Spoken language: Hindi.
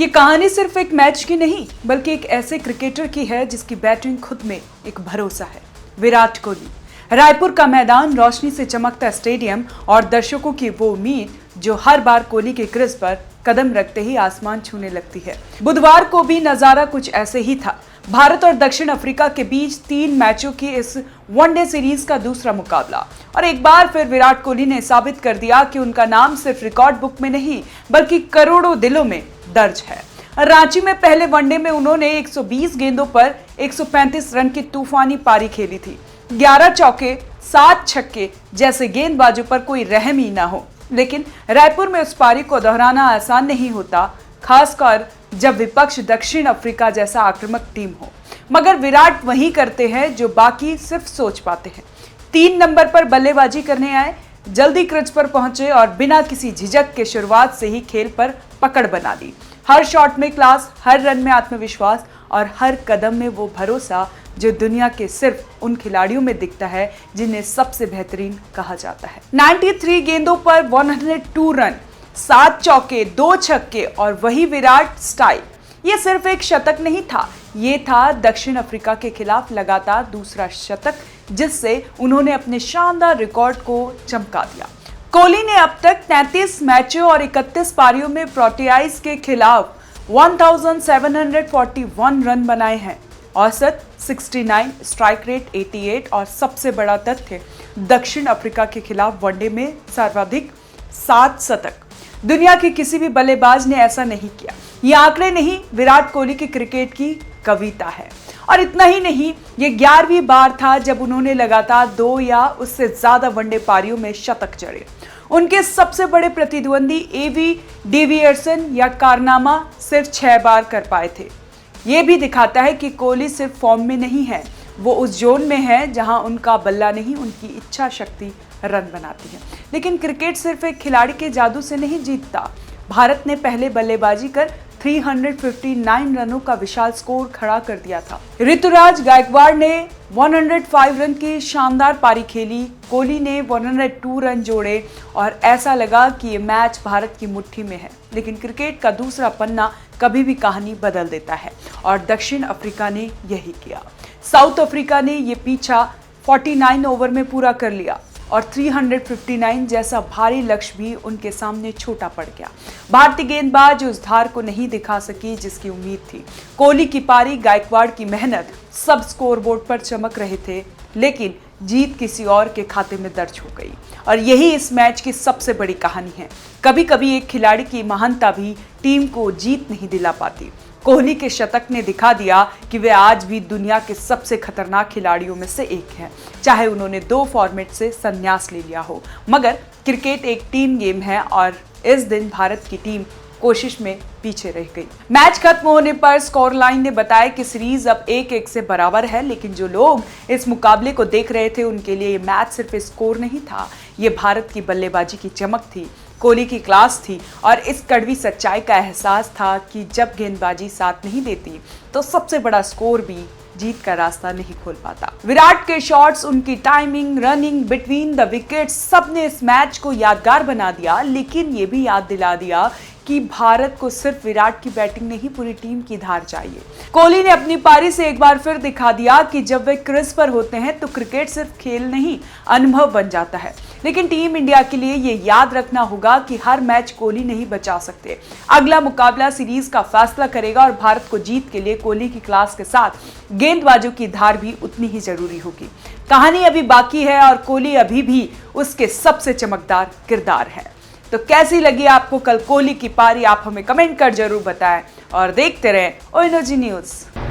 ये कहानी सिर्फ एक मैच की नहीं बल्कि एक ऐसे क्रिकेटर की है जिसकी बैटिंग खुद में एक भरोसा है। विराट कोहली। रायपुर का मैदान, रोशनी से चमकता स्टेडियम और दर्शकों की वो उम्मीद जो हर बार कोहली के क्रीज पर कदम रखते ही आसमान छूने लगती है। बुधवार को भी नजारा कुछ ऐसे ही था। भारत और दक्षिण अफ्रीका के बीच 3 मैचों की इस वनडे सीरीज का दूसरा मुकाबला, और एक बार फिर विराट कोहली ने साबित कर दिया कि उनका नाम सिर्फ रिकॉर्ड बुक में नहीं बल्कि करोड़ों दिलों में दर्ज है। रांची में पहले वनडे में उन्होंने 120 गेंदों पर 135 रन की तूफानी पारी खेली थी। 11 चौके, 7 छक्के जैसे गेंदबाजों पर कोई रहम ही ना हो। लेकिन रायपुर में उस पारी को दोहराना आसान नहीं होता, खासकर जब विपक्ष दक्षिण अफ्रीका जैसा आक्रामक टीम हो। मगर विराट वही करते हैं जो बाकी सिर्फ सोच पाते हैं। 3 नंबर पर बल्लेबाजी करने आए, जल्दी क्रीज पर पहुंचे और बिना किसी झिझक के शुरुआत से ही खेल पर पकड़ बना ली। हर शॉट में क्लास, हर रन में आत्मविश्वास और हर कदम में वो भरोसा जो दुनिया के सिर्फ उन खिलाड़ियों में दिखता है जिन्हें सबसे बेहतरीन कहा जाता है। 93 गेंदों पर 102 रन, 7 चौके, 2 छक्के और वही विराट स्टाइल। ये सिर्फ एक शतक नहीं था, ये था दक्षिण अफ्रीका के खिलाफ लगातार दूसरा शतक जिससे उन्होंने अपने शानदार रिकॉर्ड को चमका दिया। कोहली ने अब तक 33 मैचों और 31 पारियों में प्रोटियाज के खिलाफ 1741 रन बनाए हैं। औसत 69, स्ट्राइक रेट 88 और सबसे बड़ा तथ्य, दक्षिण अफ्रीका के खिलाफ वनडे में सर्वाधिक 7 शतक। दुनिया के किसी भी बल्लेबाज ने ऐसा नहीं किया। ये आंकड़े नहीं, विराट कोहली की क्रिकेट की कविता है। और इतना ही नहीं, ये 11वीं बार था जब उन्होंने लगातार 2 या उससे ज्यादा वनडे पारियों में शतक जड़े। उनके सबसे बड़े प्रतिद्वंदी एवी डिविलियर्स या कारनामा सिर्फ 6 बार कर पाए थे। ये भी दिखाता है कि कोहली सिर्फ फॉर्म में नहीं है, वो उस जोन में है जहां उनका बल्ला नहीं, उनकी इच्छा शक्ति रन बनाती है। लेकिन क्रिकेट सिर्फ एक खिलाड़ी के जादू से नहीं जीतता। भारत ने पहले बल्लेबाजी कर 359 रनों का विशाल स्कोर खड़ा कर दिया था। ऋतुराज गायकवाड़ ने 105 रन की शानदार पारी खेली, कोहली ने 102 रन जोड़े और ऐसा लगा कि ये मैच भारत की मुट्ठी में है। लेकिन क्रिकेट का दूसरा पन्ना कभी भी कहानी बदल देता है और दक्षिण अफ्रीका ने यही किया। साउथ अफ्रीका ने ये पीछा 49 ओवर में पूरा कर लिया और 359 जैसा भारी लक्ष्य भी उनके सामने छोटा पड़ गया। भारतीय गेंदबाज उस धार को नहीं दिखा सकी जिसकी उम्मीद थी। कोहली की पारी, गायकवाड़ की मेहनत, सब स्कोरबोर्ड पर चमक रहे थे, लेकिन जीत किसी और के खाते में दर्ज हो गई। और यही इस मैच की सबसे बड़ी कहानी है। कभी कभी एक खिलाड़ी की महानता भी टीम को जीत नहीं दिला पाती। कोहली के शतक ने दिखा दिया कि वे आज भी दुनिया के सबसे खतरनाक खिलाड़ियों में से एक हैं, चाहे उन्होंने 2 फॉर्मेट से संन्यास ले लिया हो। मगर क्रिकेट एक टीम गेम है और इस दिन भारत की टीम कोशिश में पीछे रह गई। मैच खत्म होने पर स्कोर लाइन ने बताया कि सीरीज अब 1-1 से बराबर है, लेकिन जो लोग इस मुकाबले को देख रहे थे उनके लिए ये मैच सिर्फ स्कोर नहीं था, ये भारत की बल्लेबाजी की चमक थी, कोहली की क्लास थी और इस कड़वी सच्चाई का एहसास था कि जब गेंदबाजी साथ नहीं देती तो सबसे बड़ा स्कोर भी जीत का रास्ता नहीं खोल पाता। विराट के शॉट्स, उनकी timing, running between the wickets, सब ने इस मैच को यादगार बना दिया, लेकिन ये भी याद दिला दिया कि भारत को सिर्फ विराट की बैटिंग नहीं, पूरी टीम की धार चाहिए। कोहली ने अपनी पारी से एक बार फिर दिखा दिया कि जब वे क्रीज पर होते हैं तो क्रिकेट सिर्फ खेल नहीं, अनुभव बन जाता है। लेकिन टीम इंडिया के लिए ये याद रखना होगा कि हर मैच कोहली नहीं बचा सकते। अगला मुकाबला सीरीज का फैसला करेगा और भारत को जीत के लिए कोहली की क्लास के साथ गेंदबाजों की धार भी उतनी ही जरूरी होगी। कहानी अभी बाकी है और कोहली अभी भी उसके सबसे चमकदार किरदार है। तो कैसी लगी आपको कल कोहली की पारी, आप हमें कमेंट कर जरूर बताएं और देखते रहें ओएनओजी न्यूज़।